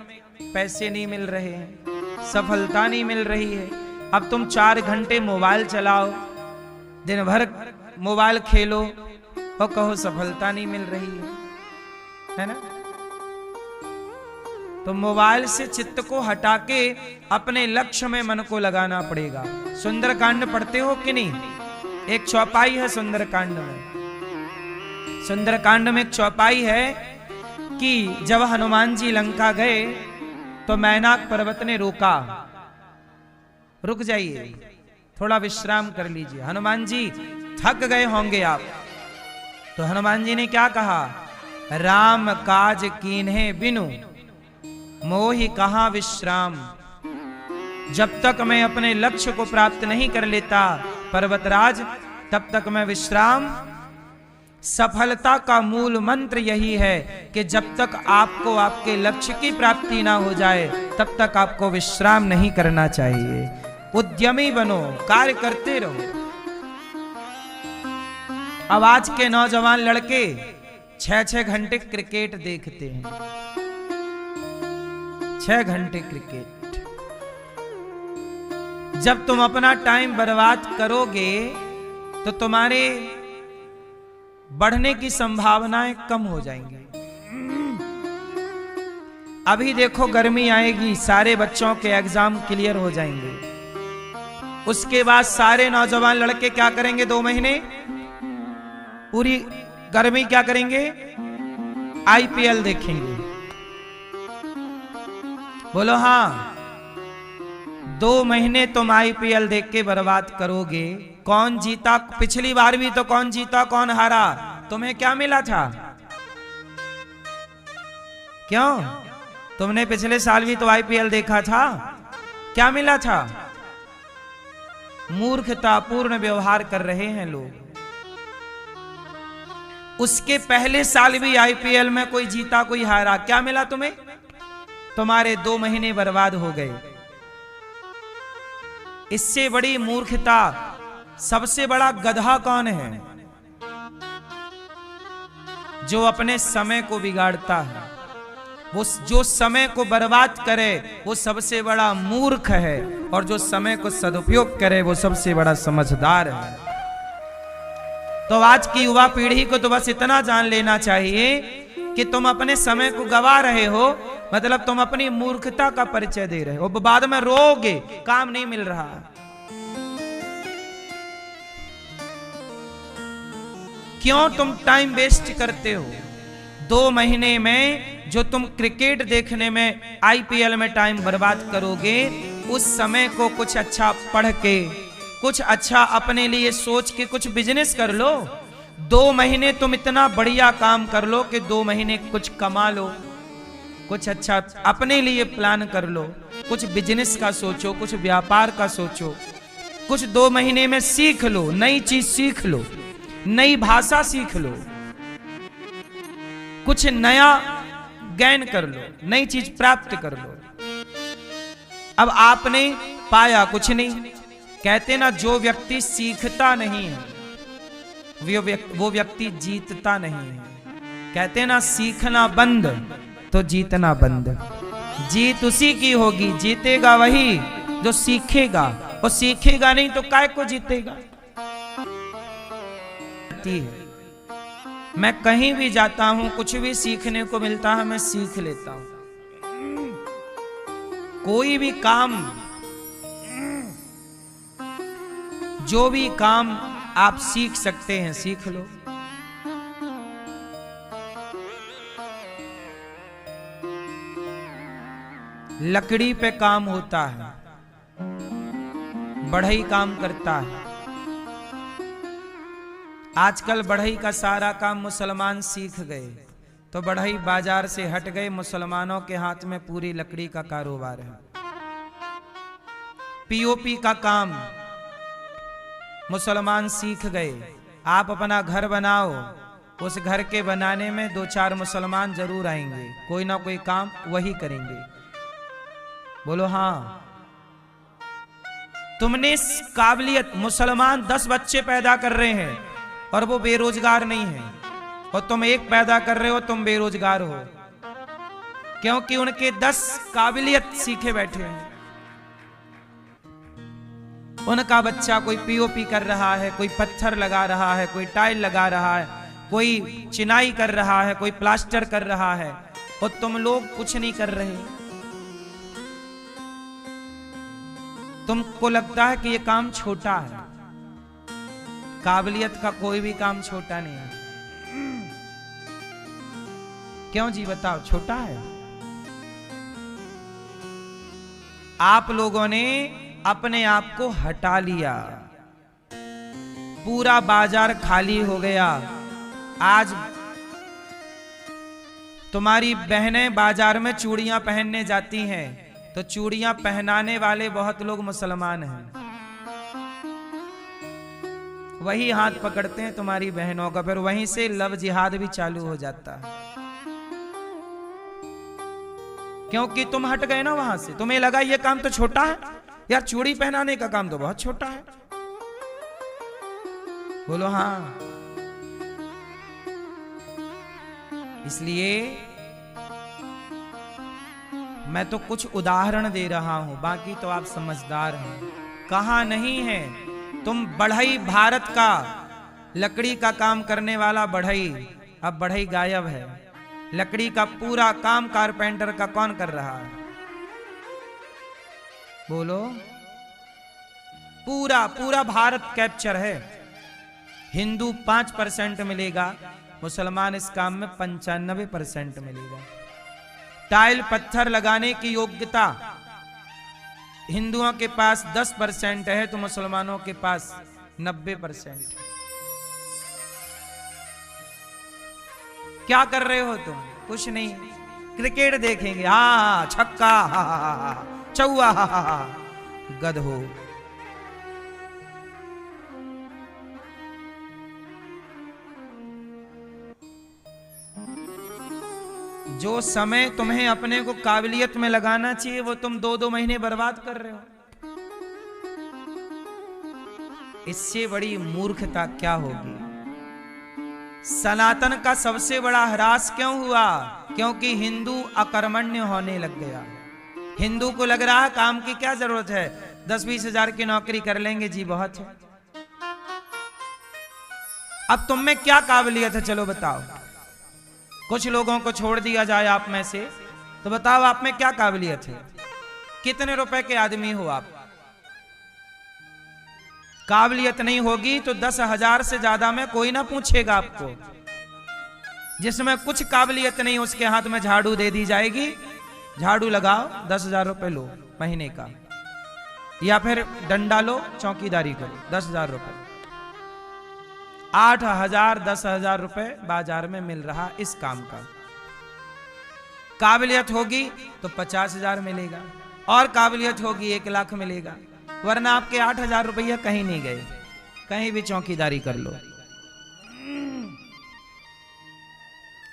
पैसे नहीं मिल रहे हैं, सफलता नहीं मिल रही है। अब तुम 4 घंटे मोबाइल चलाओ, दिन भर मोबाइल खेलो और कहो सफलता नहीं मिल रही है ना? तो मोबाइल से चित्त को हटा के अपने लक्ष्य में मन को लगाना पड़ेगा। सुंदरकांड पढ़ते हो कि नहीं? एक चौपाई है सुंदरकांड में। सुंदरकांड में एक चौपाई है कि जब हनुमान जी लंका गए तो मैनाक पर्वत ने रोका, रुक जाइए, थोड़ा विश्राम कर लीजिए, हनुमान जी थक गए होंगे आप। तो हनुमान जी ने क्या कहा? राम काज कीन्हे बिनु मोहि कहां विश्राम। जब तक मैं अपने लक्ष्य को प्राप्त नहीं कर लेता पर्वतराज, तब तक मैं विश्राम। सफलता का मूल मंत्र यही है कि जब तक आपको आपके लक्ष्य की प्राप्ति ना हो जाए तब तक आपको विश्राम नहीं करना चाहिए। उद्यमी बनो, कार्य करते रहो। अब आज के नौजवान लड़के 6-6 घंटे क्रिकेट देखते हैं, 6 घंटे क्रिकेट। जब तुम अपना टाइम बर्बाद करोगे तो तुम्हारे बढ़ने की संभावनाएं कम हो जाएंगी। अभी देखो गर्मी आएगी, सारे बच्चों के एग्जाम क्लियर हो जाएंगे, उसके बाद सारे नौजवान लड़के क्या करेंगे? 2 महीने पूरी गर्मी क्या करेंगे? आईपीएल देखेंगे। बोलो हाँ, 2 महीने तुम आईपीएल देख के बर्बाद करोगे। कौन जीता? पिछली बार भी तो कौन जीता कौन हारा? तुम्हें क्या मिला था? क्यों? तुमने पिछले साल भी तो आईपीएल देखा था, क्या मिला था? मूर्खतापूर्ण व्यवहार कर रहे हैं लोग। उसके पहले साल भी आईपीएल में कोई जीता कोई हारा, क्या मिला तुम्हें? तुम्हारे 2 महीने बर्बाद हो गए। इससे बड़ी मूर्खता, सबसे बड़ा गधा कौन है? जो अपने समय को बिगाड़ता है। वो जो समय को बर्बाद करे वो सबसे बड़ा मूर्ख है, और जो समय को सदुपयोग करे वो सबसे बड़ा समझदार है। तो आज की युवा पीढ़ी को तो बस इतना जान लेना चाहिए कि तुम अपने समय को गवा रहे हो, मतलब तुम अपनी मूर्खता का परिचय दे रहे हो, बाद में रोगे काम नहीं मिल रहा। क्यों तुम टाइम वेस्ट करते हो? 2 महीने में जो तुम क्रिकेट देखने में आईपीएल में टाइम बर्बाद करोगे, उस समय को कुछ अच्छा पढ़ के, कुछ अच्छा अपने लिए सोच के कुछ बिजनेस कर लो। 2 महीने तुम इतना बढ़िया काम कर लो कि 2 महीने कुछ कमा लो, कुछ अच्छा अपने लिए प्लान कर लो, कुछ बिजनेस का सोचो, कुछ व्यापार का सोचो, कुछ 2 महीने में सीख लो, नई चीज सीख लो, नई भाषा सीख लो, कुछ नया ज्ञान कर लो, नई चीज प्राप्त कर लो। अब आपने पाया कुछ नहीं। कहते ना, जो व्यक्ति सीखता नहीं है वो व्यक्ति जीतता नहीं है। कहते ना, सीखना बंद तो जीतना बंद। जीत उसी की होगी, जीतेगा वही जो सीखेगा, और सीखेगा नहीं तो काय को जीतेगा। मैं कहीं भी जाता हूं, कुछ भी सीखने को मिलता है मैं सीख लेता हूं। कोई भी काम, जो भी काम आप सीख सकते हैं सीख लो। लकड़ी पे काम होता है, बढ़ई काम करता है। आजकल बढ़ई का सारा काम मुसलमान सीख गए, तो बढ़ई बाजार से हट गए, मुसलमानों के हाथ में पूरी लकड़ी का कारोबार है। पीओपी का काम मुसलमान सीख गए। आप अपना घर बनाओ, उस घर के बनाने में 2-4 मुसलमान जरूर आएंगे, कोई ना कोई काम वही करेंगे। बोलो हाँ। तुमने काबिलियत, मुसलमान 10 बच्चे पैदा कर रहे हैं और वो बेरोजगार नहीं है, और तुम एक पैदा कर रहे हो, तुम बेरोजगार हो, क्योंकि उनके 10 काबिलियत सीखे बैठे हैं। उनका बच्चा कोई पीओपी कर रहा है, कोई पत्थर लगा रहा है, कोई टाइल लगा रहा है, कोई चिनाई कर रहा है, कोई प्लास्टर कर रहा है, और तुम लोग कुछ नहीं कर रहे। तुमको लगता है कि ये काम छोटा है। काबिलियत का कोई भी काम छोटा नहीं है। क्यों जी बताओ, छोटा है? आप लोगों ने अपने आप को हटा लिया, पूरा बाजार खाली हो गया। आज तुम्हारी बहनें बाजार में चूड़ियां पहनने जाती हैं, तो चूड़ियां पहनाने वाले बहुत लोग मुसलमान हैं। वही हाथ पकड़ते हैं तुम्हारी बहनों का, फिर वहीं से लव जिहाद भी चालू हो जाता है। क्योंकि तुम हट गए ना वहां से। तुम्हें लगा ये काम तो छोटा है यार, चूड़ी पहनाने का काम तो बहुत छोटा है। बोलो हाँ। इसलिए मैं तो कुछ उदाहरण दे रहा हूं, बाकी तो आप समझदार हैं। कहां नहीं है तुम। बढ़ई भारत का लकड़ी का काम करने वाला बढ़ई, अब बढ़ई गायब है। लकड़ी का पूरा काम कारपेंटर का कौन कर रहा है? बोलो। पूरा पूरा भारत कैप्चर है। हिंदू 5% मिलेगा, मुसलमान इस काम में 95% मिलेगा। टाइल पत्थर लगाने की योग्यता हिंदुओं के पास 10% है, तो मुसलमानों के पास 90%। क्या कर रहे हो तुम? कुछ नहीं, क्रिकेट देखेंगे। हाँ छक्का, चौवा, गधो। जो समय तुम्हें अपने को काबिलियत में लगाना चाहिए, वो तुम 2-2 महीने बर्बाद कर रहे हो। इससे बड़ी मूर्खता क्या होगी? सनातन का सबसे बड़ा ह्रास क्यों हुआ? क्योंकि हिंदू अकर्मण्य होने लग गया। हिंदू को लग रहा है काम की क्या जरूरत है, 10-20 हजार की नौकरी कर लेंगे जी, बहुत है। अब तुम में क्या काबिलियत है, चलो बताओ। कुछ लोगों को छोड़ दिया जाए आप में से, तो बताओ आप में क्या काबिलियत है, कितने रुपए के आदमी हो आप? काबिलियत नहीं होगी तो 10,000 से ज्यादा में कोई ना पूछेगा आपको। जिसमें कुछ काबिलियत नहीं उसके हाथ में झाड़ू दे दी जाएगी, झाड़ू लगाओ 10,000 रुपए लो महीने का, या फिर डंडा लो चौकीदारी करो 10,000 रुपए। 8,000 10,000 रुपए बाजार में मिल रहा इस काम का। काबिलियत होगी तो 50,000 मिलेगा, और काबिलियत होगी 1 लाख मिलेगा, वरना आपके 8,000 रुपया कहीं नहीं गए, कहीं भी चौकीदारी कर लो।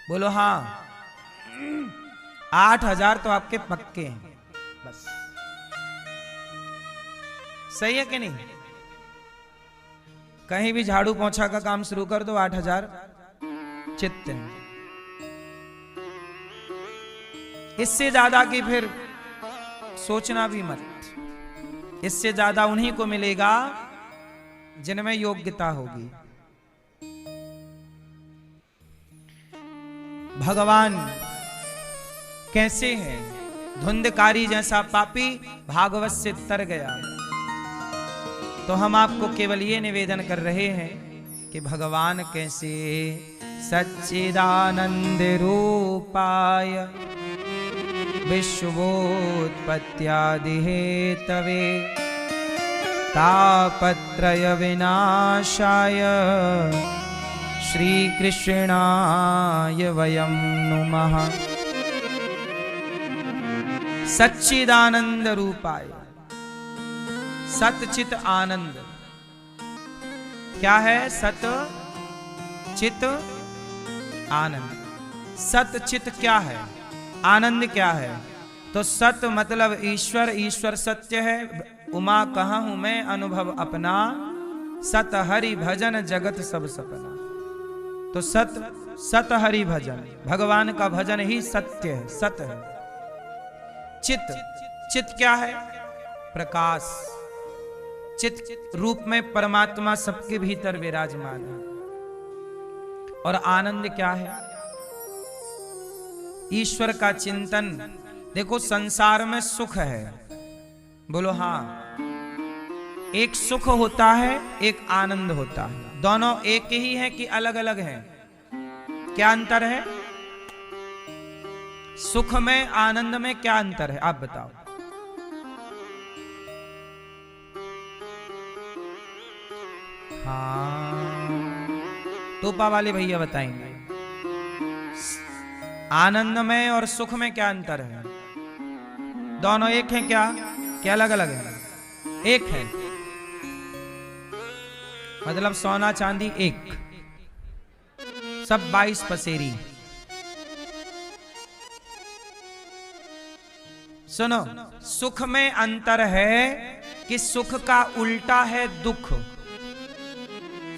बोलो हाँ, 8,000 तो आपके पक्के हैं बस। सही है कि नहीं? कहीं भी झाड़ू पोंछा का काम शुरू कर दो, 8,000 चित्त हैं। इससे ज्यादा की फिर सोचना भी मत। इससे ज्यादा उन्हीं को मिलेगा जिनमें योग्यता होगी। भगवान कैसे हैं? धुंधकारी जैसा पापी भागवत से तर गया। तो हम आपको केवल ये निवेदन कर रहे हैं कि भगवान कैसे सच्चिदानंद रूपाय विश्वोत्पत्त्यादि हेतवे तापत्रय विनाशाय श्री कृष्णाय वयं नुमः। सच्चिदानंद रूपाय, सतचित आनंद क्या है? सत चित आनंद। सतचित क्या है? आनंद क्या है? तो सत मतलब ईश्वर, ईश्वर सत्य है। उमा कहाँ हूं मैं अनुभव अपना, सत हरि भजन जगत सब सपना। तो सत सत हरि भजन, भगवान का भजन ही सत्य है, सत है। चित, चित क्या है? प्रकाश। चित रूप में परमात्मा सबके भीतर विराजमान है। और आनंद क्या है? ईश्वर का चिंतन। देखो संसार में सुख है, बोलो हाँ। एक सुख होता है, एक आनंद होता है। दोनों एक ही है कि अलग अलग हैं? क्या अंतर है? सुख में आनंद में क्या अंतर है, आप बताओ। हाँ, टोपा वाले भैया बताएंगे। आनंद में और सुख में क्या अंतर है? दोनों एक हैं क्या? क्या अलग अलग है? एक है। मतलब सोना चांदी एक, सब 22 पसेरी। सुनो, सुख में अंतर है कि सुख का उल्टा है दुख।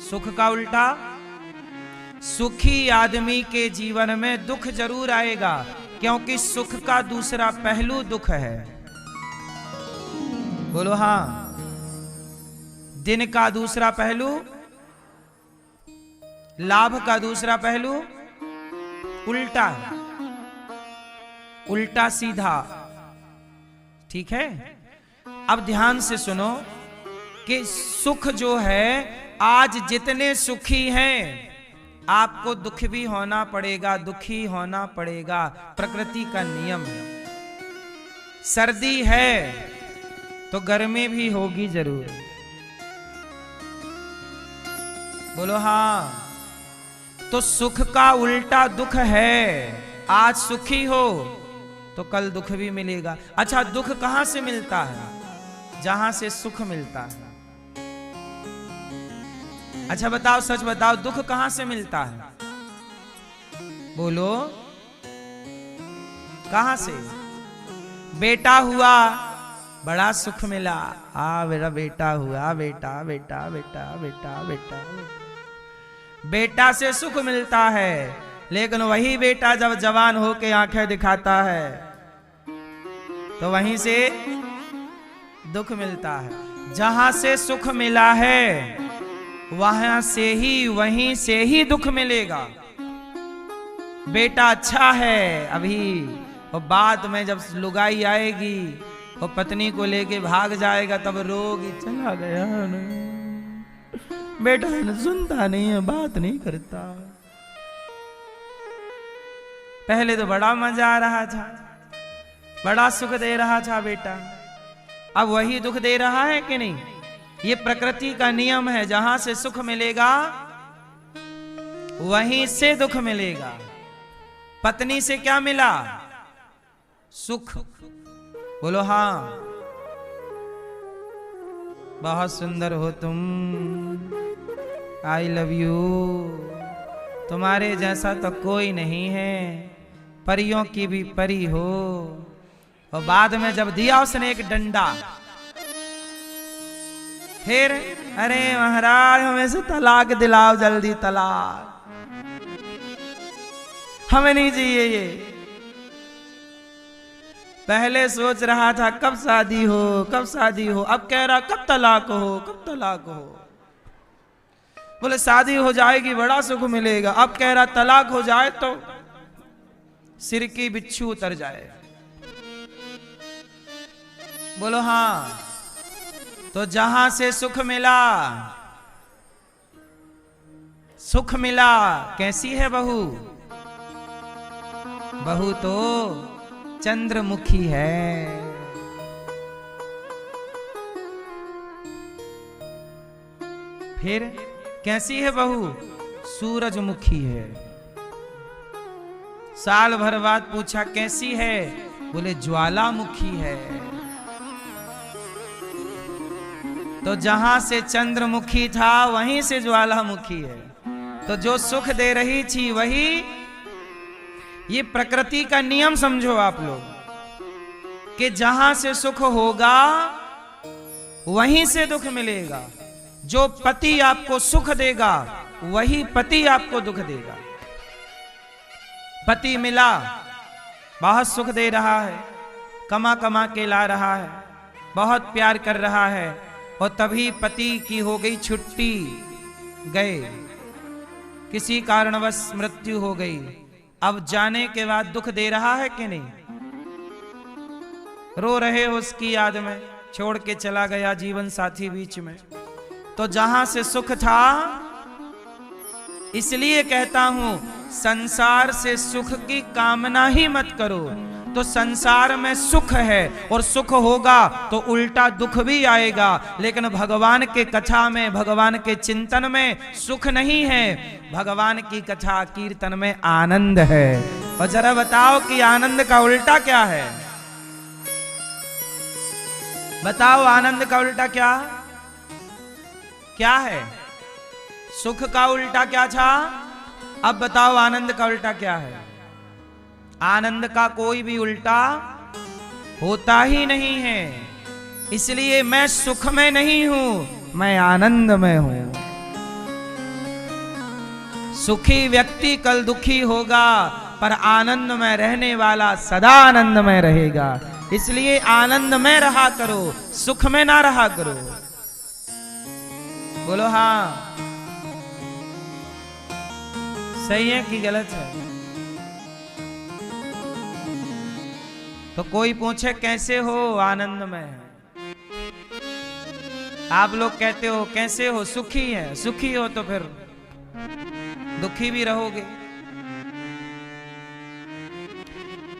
सुख का उल्टा, सुखी आदमी के जीवन में दुख जरूर आएगा, क्योंकि सुख का दूसरा पहलू दुख है। बोलो हाँ। दिन का दूसरा पहलू, लाभ का दूसरा पहलू उल्टा है, उल्टा सीधा। ठीक है? अब ध्यान से सुनो कि सुख जो है, आज जितने सुखी हैं आपको दुख भी होना पड़ेगा, दुखी होना पड़ेगा, प्रकृति का नियम है। सर्दी है तो गर्मी भी होगी जरूर। बोलो हाँ। तो सुख का उल्टा दुख है। आज सुखी हो तो कल दुख भी मिलेगा। अच्छा, दुख कहां से मिलता है? जहां से सुख मिलता है। अच्छा बताओ, सच बताओ, दुख कहां से मिलता है? बोलो, कहां से? बेटा हुआ, बड़ा सुख मिला। मेरा बेटा हुआ, बेटा बेटा बेटा बेटा बेटा। बेटा से सुख मिलता है, लेकिन वही बेटा जब जवान होके आंखें दिखाता है तो वहीं से दुख मिलता है। जहां से सुख मिला है वहां से ही, वहीं से ही दुख मिलेगा। बेटा अच्छा है अभी, और बाद में जब लुगाई आएगी वो पत्नी को लेके भाग जाएगा, तब रोगी चला गया नहीं, बेटा सुनता नहीं है, बात नहीं करता। पहले तो बड़ा मजा आ रहा था, बड़ा सुख दे रहा था बेटा, अब वही दुख दे रहा है कि नहीं? ये प्रकृति का नियम है, जहां से सुख मिलेगा वहीं से दुख मिलेगा। पत्नी से क्या मिला? सुख। बोलो हाँ। बहुत सुंदर हो तुम, आई लव यू, तुम्हारे जैसा तो कोई नहीं है, परियों की भी परी हो। और बाद में जब दिया उसने एक डंडा, फिर अरे महाराज हमें से तलाक दिलाओ, जल्दी तलाक, हमें नहीं चाहिए ये। पहले सोच रहा था कब शादी हो, कब शादी हो, अब कह रहा कब तलाक हो, कब तलाक हो। बोले शादी हो जाएगी बड़ा सुख मिलेगा, अब कह रहा तलाक हो जाए तो सिर की बिच्छू उतर जाए। बोलो हाँ। तो जहां से सुख मिला, सुख मिला, कैसी है बहू? बहू तो चंद्रमुखी है। फिर कैसी है बहू? सूरजमुखी है। साल भर बाद पूछा कैसी है? बोले ज्वालामुखी है। तो जहां से चंद्रमुखी था वहीं से ज्वालामुखी है। तो जो सुख दे रही थी वही, ये प्रकृति का नियम समझो आप लोग, कि जहां से सुख होगा वहीं से दुख मिलेगा। जो पति आपको सुख देगा वही पति आपको दुख देगा। पति मिला, बहुत सुख दे रहा है, कमा कमा के ला रहा है, बहुत प्यार कर रहा है, और तभी पति की हो गई छुट्टी, गए, किसी कारणवश मृत्यु हो गई। अब जाने के बाद दुख दे रहा है कि नहीं? रो रहे हो उसकी याद में, छोड़ के चला गया जीवन साथी बीच में। तो जहां से सुख था, इसलिए कहता हूं संसार से सुख की कामना ही मत करो। तो संसार में सुख है और सुख होगा तो उल्टा दुख भी आएगा। लेकिन भगवान के कथा में, भगवान के चिंतन में सुख नहीं है, भगवान की कथा कीर्तन में आनंद है। और जरा बताओ कि आनंद का उल्टा क्या है? बताओ आनंद का उल्टा क्या क्या है? सुख का उल्टा क्या था? अब बताओ आनंद का उल्टा क्या है? आनंद का कोई भी उल्टा होता ही नहीं है। इसलिए मैं सुख में नहीं हूं, मैं आनंद में हूं। सुखी व्यक्ति कल दुखी होगा, पर आनंद में रहने वाला सदा आनंद में रहेगा। इसलिए आनंद में रहा करो, सुख में ना रहा करो। बोलो हाँ। सही है कि गलत है? तो कोई पूछे कैसे हो? आनंद में है। आप लोग कहते हो कैसे हो? सुखी है। सुखी हो तो फिर दुखी भी रहोगे।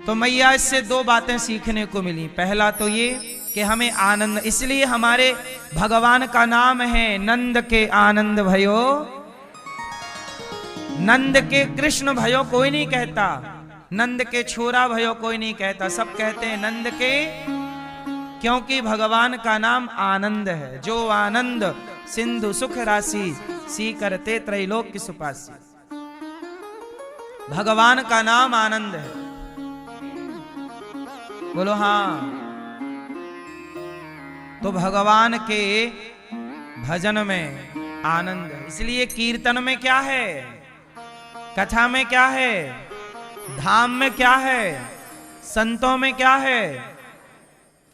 तो मैया इससे दो बातें सीखने को मिली। पहला तो ये कि हमें आनंद, इसलिए हमारे भगवान का नाम है नंद के आनंद भयो। नंद के कृष्ण भयो कोई नहीं कहता, नंद के छोरा भयो कोई नहीं कहता, सब कहते हैं नंद के, क्योंकि भगवान का नाम आनंद है। जो आनंद सिंधु सुख राशि, सी करते त्रैलोक्य सुपासी। भगवान का नाम आनंद है। बोलो हाँ। तो भगवान के भजन में, आनंद है। इसलिए कीर्तन में क्या है, कथा में क्या है, धाम में क्या है, संतों में क्या है,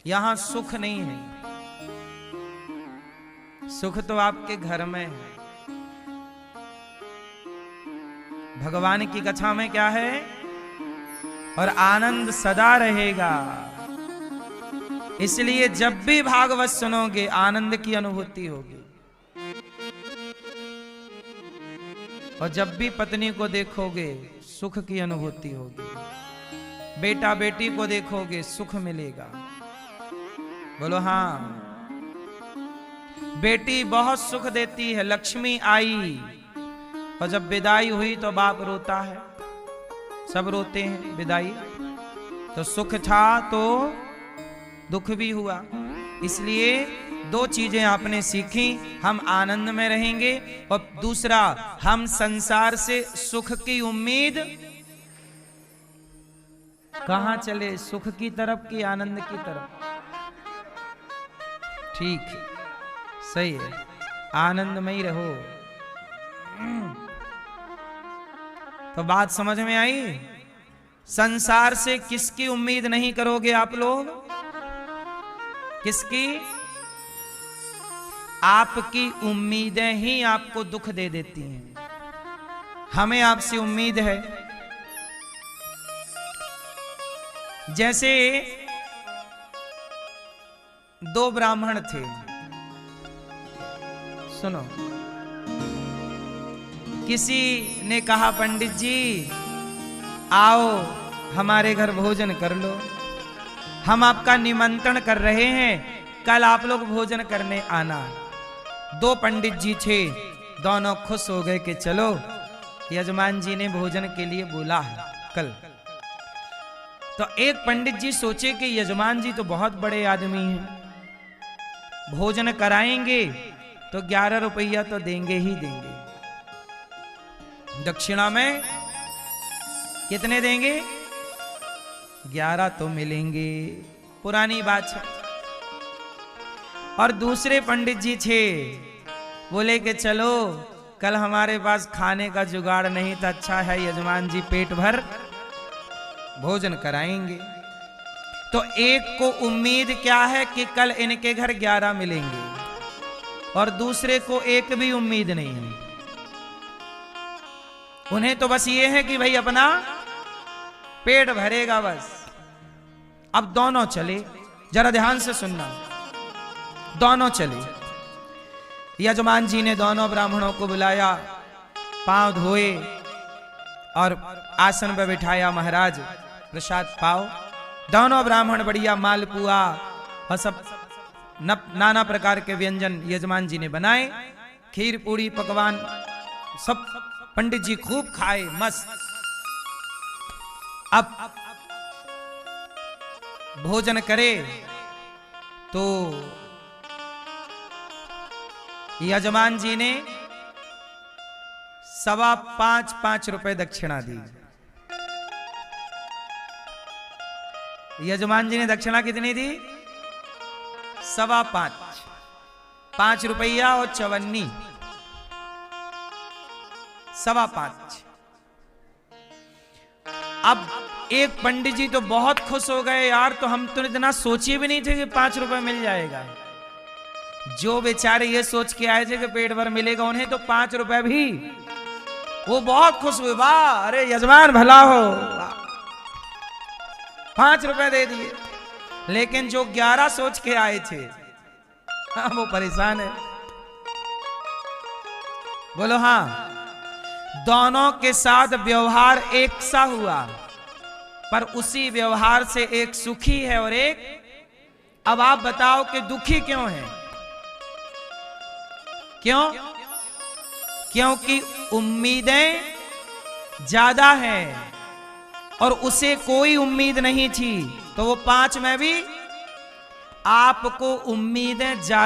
यहां सुख नहीं है। सुख तो आपके घर में है। भगवान की कथा में क्या है, और आनंद सदा रहेगा। इसलिए जब भी भागवत सुनोगे आनंद की अनुभूति होगी, और जब भी पत्नी को देखोगे सुख की अनुभूति होगी, बेटा बेटी को देखोगे सुख मिलेगा। बोलो हाँ। बेटी बहुत सुख देती है, लक्ष्मी आई, और जब विदाई हुई तो बाप रोता है, सब रोते हैं विदाई। तो सुख था तो दुख भी हुआ। इसलिए दो चीजें आपने सीखी, हम आनंद में रहेंगे, और दूसरा हम संसार से सुख की उम्मीद कहां चले, सुख की तरफ की आनंद की तरफ। ठीक है, सही है, आनंद में ही रहो। तो बात समझ में आई। संसार से किसकी उम्मीद नहीं करोगे आप लोग, किसकी? आपकी उम्मीदें ही आपको दुख दे देती हैं। हमें आपसे उम्मीद है, जैसे दो ब्राह्मण थे, सुनो। किसी ने कहा पंडित जी आओ हमारे घर भोजन कर लो, हम आपका निमंत्रण कर रहे हैं, कल आप लोग भोजन करने आना। दो पंडित जी थे, दोनों खुश हो गए कि चलो यजमान जी ने भोजन के लिए बोला है कल। तो एक पंडित जी सोचे कि यजमान जी तो बहुत बड़े आदमी हैं, भोजन कराएंगे तो 11 रुपया तो देंगे ही देंगे। दक्षिणा में कितने देंगे? 11 तो मिलेंगे, पुरानी बात है। और दूसरे पंडित जी थे, बोले कि चलो कल हमारे पास खाने का जुगाड़ नहीं था, अच्छा है यजमान जी पेट भर भोजन कराएंगे। तो एक को उम्मीद क्या है कि कल इनके घर 11 मिलेंगे, और दूसरे को एक भी उम्मीद नहीं है। उन्हें तो बस ये है कि भाई अपना पेट भरेगा बस। अब दोनों चले, जरा ध्यान से सुनना, दोनों चले। यजमान जी ने दोनों ब्राह्मणों को बुलाया, पांव धोए और आसन पर बिठाया, महाराज प्रसाद पाओ। दोनों ब्राह्मण बढ़िया मालपुआ और सब नाना प्रकार के व्यंजन यजमान जी ने बनाए, खीर पूरी पकवान सब पंडित जी खूब खाए, मस्त। अब भोजन करे तो यजमान जी ने 5.25 रुपए दक्षिणा दी। यजमान जी ने दक्षिणा कितनी दी? 5.25, 5 रुपया और चवन्नी, 5.25। अब एक पंडित जी तो बहुत खुश हो गए, यार तो हम तो इतना सोचे भी नहीं थे कि 5 रुपए मिल जाएगा। जो बेचारे ये सोच के आए थे कि पेट भर मिलेगा, उन्हें तो 5 रुपए भी, वो बहुत खुश हुए, वाह अरे यजमान भला हो, 5 रुपए दे दिए। लेकिन जो 11 सोच के आए थे, हाँ वो परेशान है। बोलो हाँ। दोनों के साथ व्यवहार एक सा हुआ, पर उसी व्यवहार से एक सुखी है और एक, अब आप बताओ कि दुखी क्यों है? क्यों? क्योंकि उम्मीदें ज्यादा हैं और उसे कोई उम्मीद नहीं थी, तो वो 5 में भी आपको उम्मीदें ज्यादा